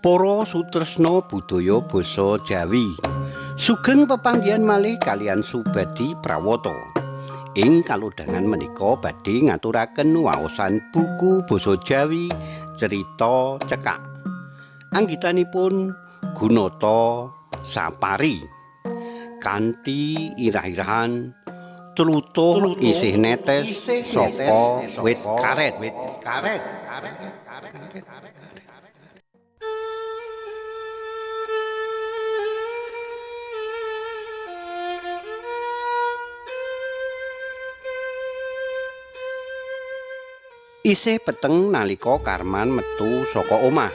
Para sutresna budaya basa Jawi. Sugeng pepanggihan malih kalian Subadi Prawata. Ing kalodhangan menika badhe ngaturaken waosan buku basa Jawi Cerita Cekak. Anggitanipun Gunata Sapari. Kanthi irah-irahan tlutuh isih netes saka wit karet. Isih peteng nalika Karman metu saka omah.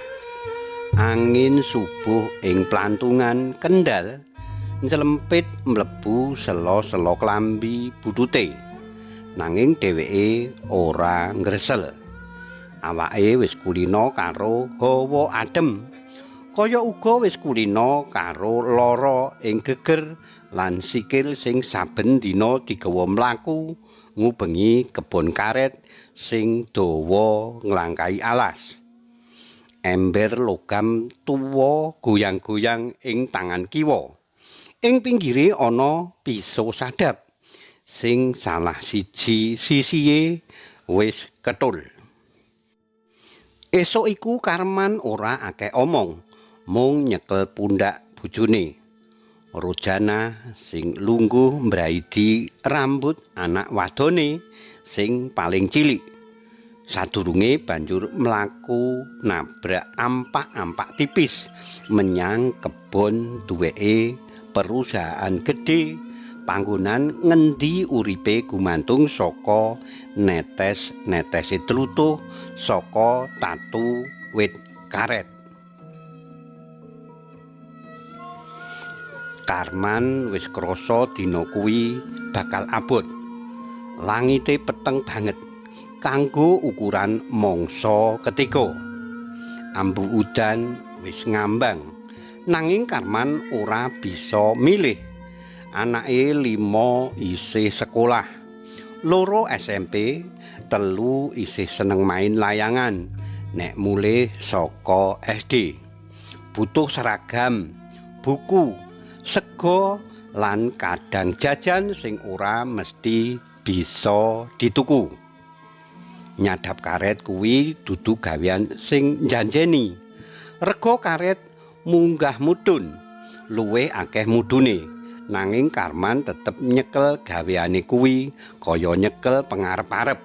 Angin subuh ing plantungan Kendal njlempit mlebu sela-sela klambi butute. Nanging dheweke ora ngresel. Awake wis kulina karo hawa adem. Kaya uga wis kulina karo lara ing geger lan sikil sing saben dina digawa mlaku ngubengi kebon karet sing dawa nglangkai alas. Ember logam tuwa goyang-goyang ing tangan kiwa. Ing pinggire ana pisau sadap sing salah siji sisihe wis ketul. Esuk iku Karman ora akeh omong, mung nyekel pundak bojone. Rojana sing lungguh mbraidi rambut anak wadone sing paling cilik. Sadurunge banjur mlaku nabrak ampak-ampak tipis menyang kebon duweke perusahaan gedhe panggonan ngendi uripe gumantung saka netes-netese tlutuh saka tatu wit karet. Karman wis krasa dina kuwi bakal abot. Langite peteng banget kanggo ukuran mangsa ketiga. Ambu udan wis ngambang, nanging Karman ora bisa milih. Anake 5 isih sekolah, 2 SMP, 3 isih seneng main layangan nek mulih saka SD. Butuh seragam, buku, sego lan kadang jajan sing ora mesti bisa dituku. Nyadap karet kuwi dudu gawean sing njanjeni. Rega karet munggah mudhun, luwih akeh mudune. Nanging Karman tetep nyekel gaweane kuwi kaya nyekel pengarep-arep.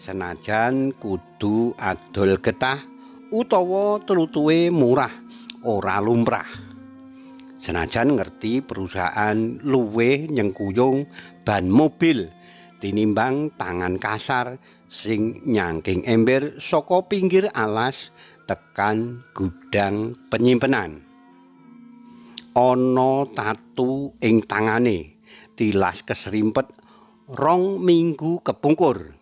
Senajan kudu adol getah utawa tlutuhe murah, ora lumrah. Senajan ngerti perusahaan luwih nyengkuyung ban mobil tinimbang tangan kasar sing nyangking ember saka pinggir alas tekan gudang penyimpenan. Ana tatu ing tangane, tilas kesrimpet 2 minggu kepungkur.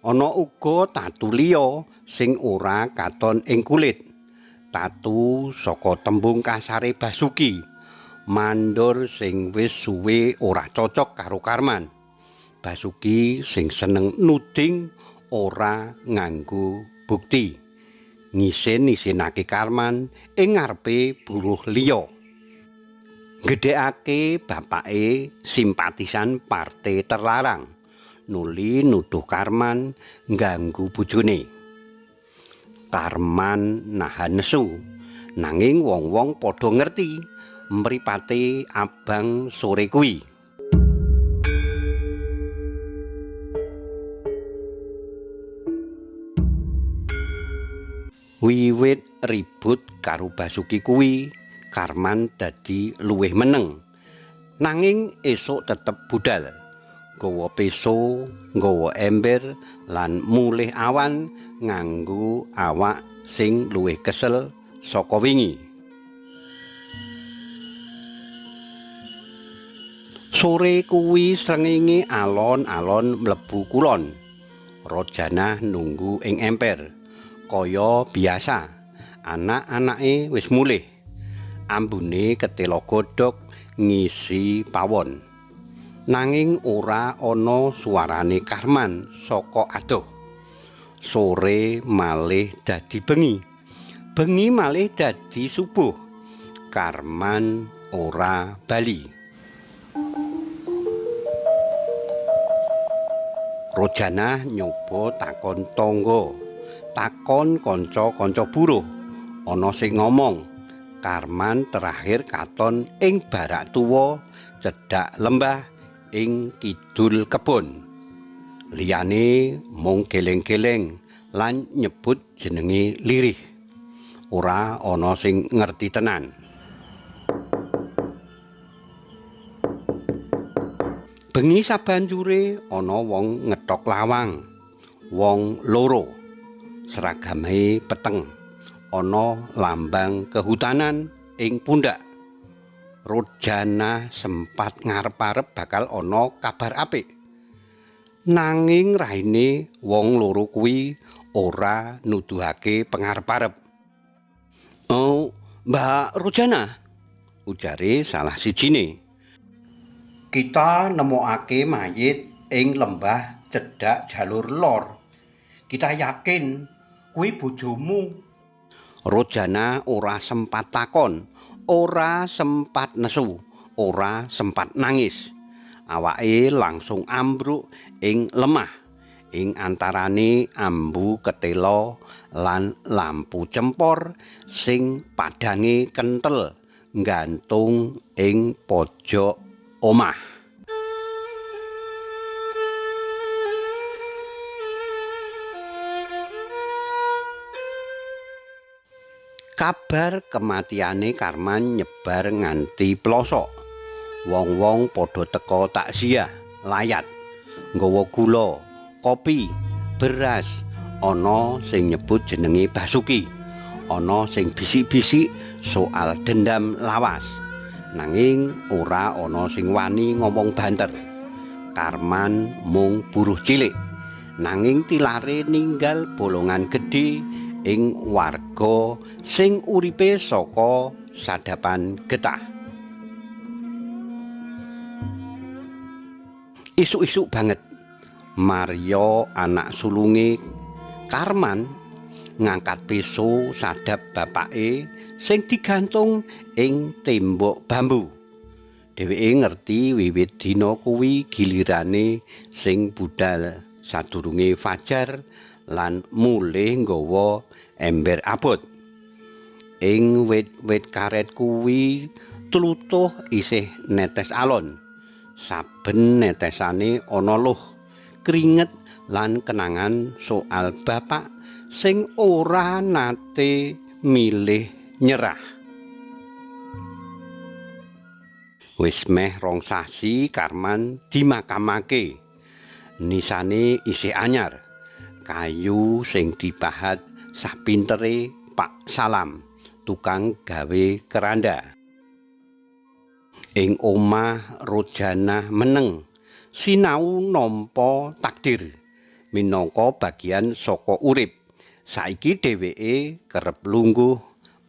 Ana uga tatu liya sing ora katon ing kulit. Tatu saka tembung kasare Basuki, mandor sing wis suwe ora cocok karo Karman. Basuki sing seneng nuding ora nganggo bukti. Ngisin-isinake Karman ing ngarepe buruh liya. Gedhekake bapake simpatisan partai terlarang. Nuli nuduh Karman ngganggu bojone. Karman nahan nesu, nanging wong-wong padha ngerti mripate abang sore kuwi. Wiwit ribut karo Basuki kuwi, Karman dadi luwih meneng. Nanging esuk tetep budal. Nggawa peso, nggawa ember lan mulih awan nganggo awak sing luwih kesel saka wingi. Sore kuwi srengenge alon-alon mlebu kulon. Rojana nunggu ing emper. Kaya biasa, anak-anake wis mulih. Ambune ketela godhog ngisi pawon. Nanging ora ana suarane Karman saka adoh. Sore malih dadi bengi. Bengi malih dadi subuh. Karman ora bali. Rojana nyoba takon tangga, takon kanca-kanca buruh. Ana sing ngomong, Karman terakhir katon ing barak tuwa cedhak lembah ing kidul kebon. Liyane mung geleng-geleng lan nyebut jenenge lirih. Ora ana sing ngerti tenan. Bengi sabanjure ana wong ngetok lawang. Wong loro. Seragame peteng. Ana lambang kehutanan ing pundak. Rojana sempat ngarep-arep bakal ana kabar apik. Nanging raine wong loro kuwi ora nuduhake pengarep-arep. "Oh, Mbak Rojana," ujare salah sijine. "Kita nemokake mayit ing lembah cedhak jalur lor. Kita yakin kuwi bojomu." Rojana ora sempat takon, ora sempat nesu, ora sempat nangis. Awake langsung ambruk ing lemah, ing antarane ambu ketela lan lampu cempor sing padange kentel nggantung ing pojok omah. Kabar kematiane Karman nyebar nganti pelosok. Wong-wong padha teka takziah, layat, nggawa gula, kopi, beras, ana sing nyebut jenenge Basuki, ana sing bisik-bisik soal dendam lawas. Nanging ora ana sing wani ngomong banter. Karman mung buruh cilik, nanging tilare ninggal bolongan gedhe ing warga sing uripe saka sadapan getah. Isuk-isuk banget, Mario anak sulunge Karman ngangkat peso sadap bapake sing digantung ing tembok bambu. Dheweke ngerti wiwit dina kuwi gilirane sing budal sadurunge fajar lan mulih nggawa ember abot. Ing wit-wit karet kuwi tlutuh isih netes alon. Saben netesane ana luh, keringet lan kenangan soal bapak sing ora nate milih nyerah. Wis meh 2 sasi Karman dimakamake. Nisane isih anyar. Kayu sing dipahat sapintere Pak Salam, tukang gawe keranda. Ing omah Rojana meneng, sinau nampa takdir minangka bagian saka urip. Saiki dheweke kerep lungguh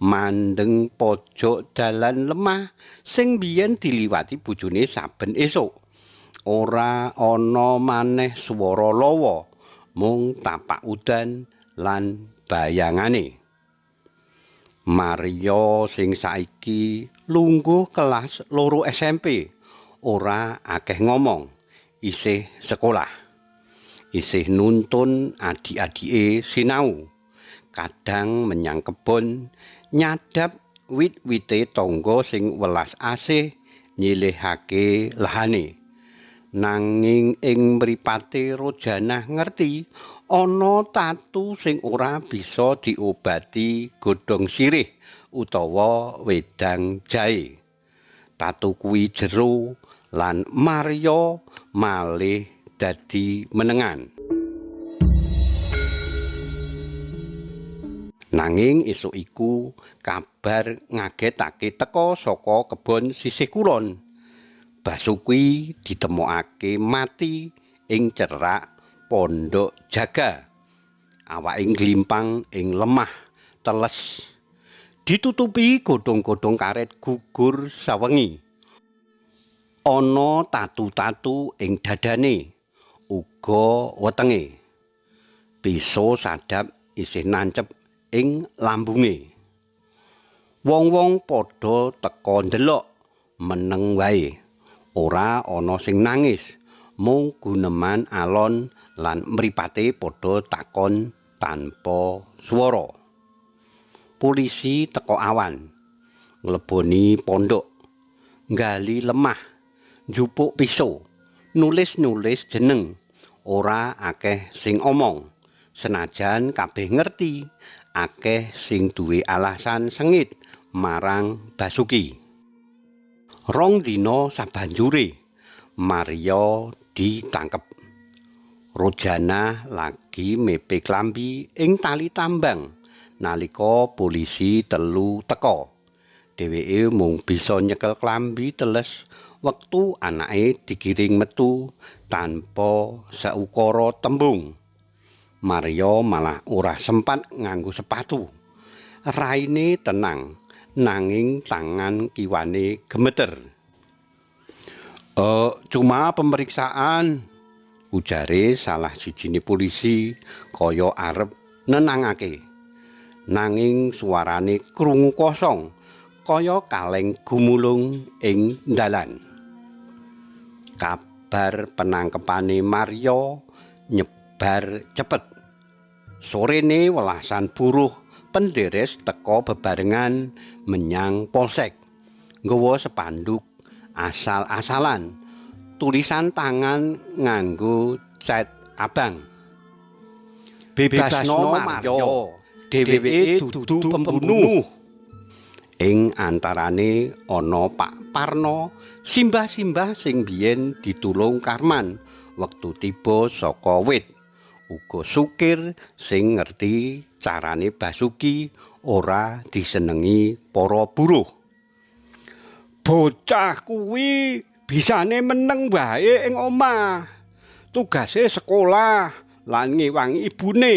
mandeng pojok dalan lemah sing biyen diliwati bojone saben esuk. Ora ana maneh swara lawa, mung tapak udan lan bayangane. Mario sing saiki lungguh kelas 2 SMP, ora akeh ngomong, isih sekolah. Isih nuntun adik-adike sinau. Kadang menyang kebon, nyadap wit-wite tangga sing welas asih nyilihake lahane. Nanging ing mripate Rojana ngerti ana tatu sing ora bisa diobati godhong sirih utawa wedang jahe. Tatu kuwi jero lan Mario malih dadi menengan. Nanging esuk iku kabar ngagetake teka saka kebon sisih kulon. Basuki ditemokake mati ing cerak Pondok Jaga. Awake glimpang ing lemah teles. Ditutupi godhong-godhong karet gugur sawengi. Ana tatu-tatu ing dadane, uga wetenge. Piso sadap isih nancep ing lambunge. Wong-wong padha teka ndelok meneng wae. Ora ana sing nangis, mung guneman alon lan mripate padha takon tanpa swara. Polisi teko awan, ngleboni pondok, nggali lemah, njupuk pisau, nulis-nulis jeneng. Ora akeh sing omong, senajan kabeh ngerti akeh sing duwe alasan sengit marang Basuki. Rong dina sabanjure Mario ditangkep. Rojana lagi mepe klambi ing tali tambang nalika polisi telu teka. Dheweke mung bisa nyekel klambi teles wektu anake digiring metu tanpa saukara tembung. Mario malah ora sempat nganggo sepatu. Raine tenang, nanging tangan kiwane gemeter. Cuma pemeriksaan, ujare salah sijine polisi kaya arep nenangake. Nanging suarane krungu kosong, kaya kaleng gumulung ing dalan. Kabar penangkepane Mario nyebar cepet. Sorene welasan buruh penderes teka bebarengan menyang polsek. Nggawa spanduk asal-asalan, tulisan tangan nganggo cat abang. Bebasno Mario, dheweke dudu pembunuh. Ing antarane ana Pak Parno, simbah-simbah sing biyen ditulung Karman wektu tiba saka wit. Uga Sukir sing ngerti carane Basuki ora disenengi para buruh. Bocah kuwi bisane meneng wae ing omah. Tugase sekolah lan ngewangi ibune.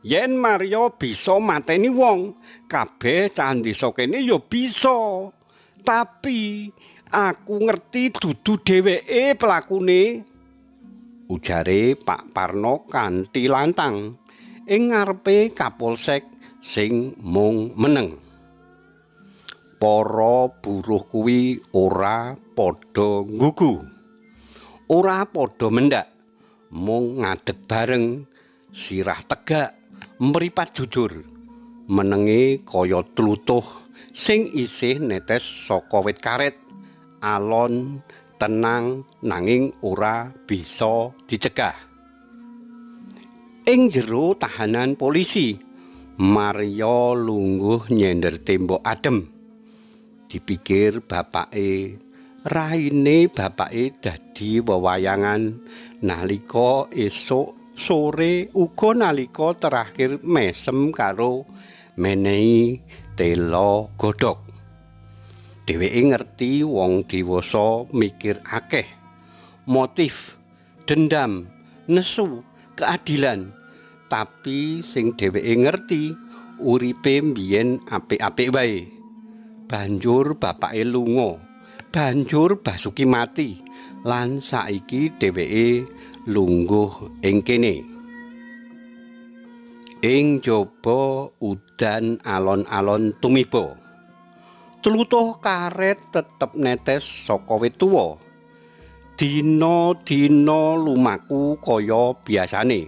Yen Mario bisa mateni wong, kabeh cah desa kene ya bisa. Tapi aku ngerti dudu dheweke pelakune. Ujare Pak Parno kanthi lantang ing ngarepe Kapolsek sing mung meneng. Para buruh kuwi ora padha nggugu. Ora padha mendak, mung ngadeg bareng, sirah tegak, mripat jujur. Menenge kaya tlutuh sing isih netes saka wit karet, alon tenang nanging ora bisa dicegah. Ing jero tahanan polisi, Mario lungguh nyender tembok adem. Dipikir bapake, raine bapake dadi wewayangan nalika esuk sore uga nalika terakhir mesem karo menehi tela godhog. Dheweke ngerti wong dewasa mikir akeh, motif, dendam, nesu, keadilan. Tapi sing dheweke ngerti uripe mbiyen apik-apik wae. Banjur bapake lunga, banjur Basuki mati, lan saiki dheweke lungguh ing kene. Ing jaba udan alon-alon tumiba. Tlutuh karet tetep netes saka wit tuwa. Dina-dina lumaku kaya biasane.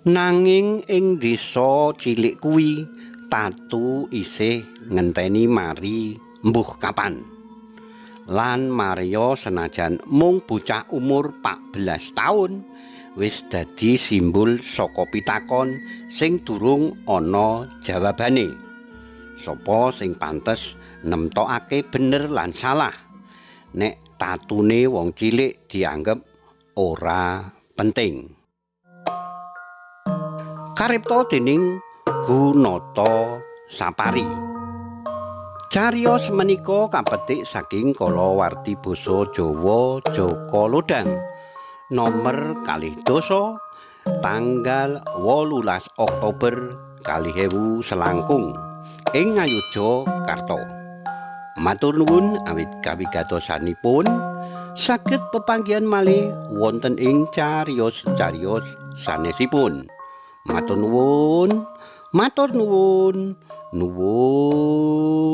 Nanging ing desa cilik kuwi Tatu isih ngenteni mari mbuh kapan. Lan Mario senajan mung bocah umur 14 taun wis dadi simbol saka pitakon sing durung ana jawabane. Sapa sing pantes nemtokake bener lan salah nek tatune wong cilik dianggep ora penting. Karipta dening Gunata Sapari. Cariyos menika kapetik saking kalawarti basa Jawa Jaka Lodang nomer 2 tanggal 18 Oktober 2000 selangkung ing Ngayogyakarta. Matur nuwun awit kawigatosanipun saged pepanggihan malih wonten ing cariyos-cariyos sanesipun. Matur nuwun. Nuwun.